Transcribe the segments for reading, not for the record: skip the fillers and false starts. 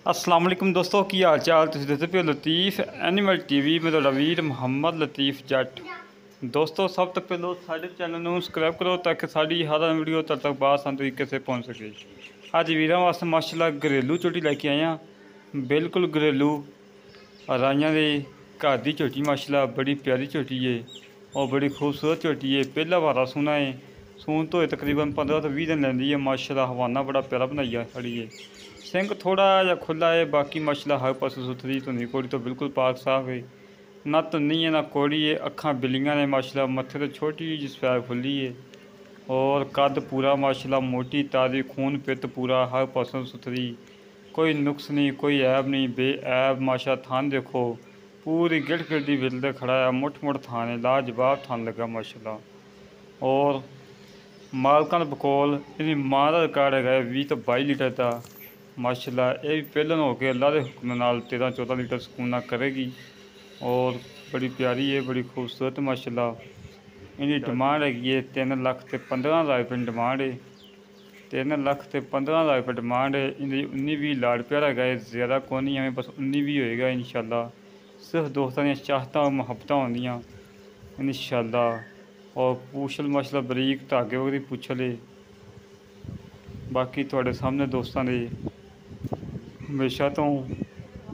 अस्सलाम वालेकुम दोस्तों की हाल चाल तुसीं दसदे पे लतीफ़ एनिमल टीवी मैं तुहाडा वीर मुहम्मद लतीफ़ जट। दोस्तों सब तो पहले साडे चैनल नूं सबसक्राइब करो ताकि साडी हर वीडियो तुहाडे तक बासानी तरीके से पहुँच सके। अज वीरां वास्ते माशाल्लाह घरेलू झोटी लैके आए हैं, बिल्कुल घरेलू राइयां दे घर दी झोटी माशाल्लाह बड़ी प्यारी झोटी है और बड़ी खूबसूरत झोटी है। पहला वारा सूना है, सून तो तकरीबन 15 तो 20 दिन लैंदी है माशाल्लाह। हवाना बड़ा प्यारा बनाई है खड़ी है, सिंह थोड़ा जहा खुला है, बाकी माशाल्लाह हर पासों सुथरी धुनी कोड़ी तो बिल्कुल पाक साफ है, ना धुनी है ना कोड़ी है। अखां बिलियां ने माशाल्लाह, मत्थे तो छोटी जी सफैद खुली है और कद पूरा माशाल्लाह, मोटी ताज़ी खून पित पूरा हर पासों सुथरी, कोई नुक्स नहीं कोई ऐब नहीं, बेऐब माशाल्लाह। थान देखो पूरी गिट गिरदी विलदे खड़ा है, मुठ मुठ थान है, लाजवाब थान लगा माशाल्लाह। और मालकां बकोल इहदी मां का रिकॉर्ड है 20 तो 22 लीटर का माशाल्लाह। ये भी पहलन हो के अल्लाह के हुक्म नाल 13-14 लीटर सुकून करेगी और बड़ी प्यारी है, बड़ी खूबसूरत माशाल्लाह। इनकी डिमांड है 3 लाख ते 15,000 रुपये डिमांड है, 3 लाख ते 15,000 रुपये डिमांड है। इनकी 19-20 लाड़ प्यारा है, ज़्यादा को नहीं हमें बस 19-20 होएगा इंशाल्लाह। सिर्फ दोस्तों दी चाहता और मुहब्बत होंदियां इंशाल्लाह। और पूछल माशाल्लाह बरीक धागे वगैरह पूछल है। बाकी थोड़े सामने दोस्तों ने हमेशा तो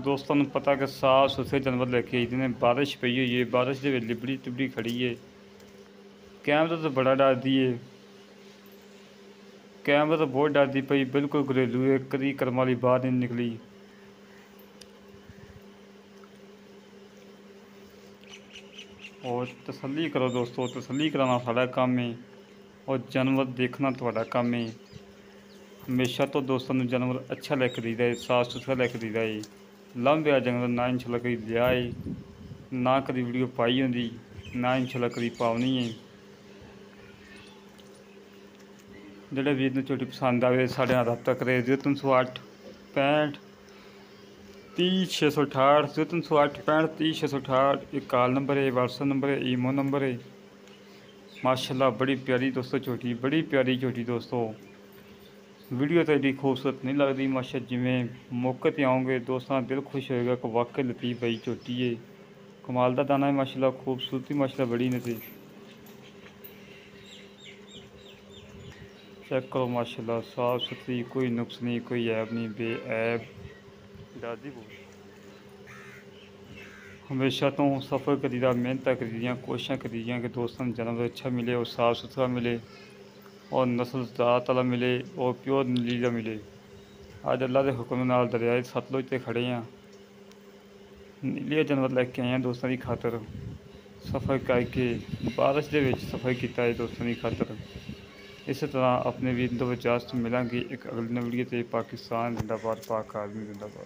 दोस्तों को पता कि साफ सुथरे जानवर लेके आई ने। बारिश पई हुई है, बारिश के लिबड़ी तिबड़ी खड़ी है। कैमरा तो बड़ा डरदी है, कैमरा तो बहुत डरदी पई, बिल्कुल घरेलू है, कदी कर्म वाली बाहर नहीं निकली। और तसल्ली करो दोस्तों, तसल्ली कराना साड़ा काम है और जानवर देखना थोड़ा काम है। हमेशा तो दोस्तों ने जानवर अच्छा लेकर दीदा है, साफ सुथरा लेकर दीदा है। लंबे जानवर ना इंशाल्लाह कभी लिया है, ना कभी वीडियो पाई होंगी, ना इंशाल्लाह कभी पावनी है। जोड़े वीर ने झोटी पसंद आए साढ़े नाल रब्ता करे 0308 65 30 668, 0308 65 30 668। एक कॉल नंबर है, व्हाट्सएप नंबर है, ईमो नंबर है माशाल्लाह। बड़ी प्यारी दोस्तों झोटी, बड़ी प्यारी झोटी दोस्तों। वीडियो तो एडी खूबसूरत नहीं लगती माशा, जिमें मौके पर आओगे दोस्तों दिल खुश होएगा कि वाकई लतीफ़ भाई झोटी है, कमाल का दाना है माशाल्लाह। खूबसूरती माशाल्लाह बड़ी ने चेक करो माशाल्लाह, साफ सुथरी, कोई नुक्स नहीं कोई ऐब नहीं, बेऐब दादी बोल। हमेशा तो सफ़र करी दा, मेहनत करी दियाँ, कोशिशें करी दियाँ कि दोस्तों जानवर अच्छा मिले और साफ सुथरा मिले और नस्ल ज़ात वाला मिले और प्योर नीला मिले। अज अल्लाह के हुक्म नाल दरियाए सतलुज ते खड़े हैं, नीले जानवर लैके आए हैं दोस्तों की खातर। सफ़र करके बारिश के सफ़र किया है दोस्तों की खातर। इस तरह अपने वीर तो इजाजत मिलेंगे एक अगली वीडियो से। पाकिस्तान जिंदाबाद, पाक आर्मी जिंदाबाद।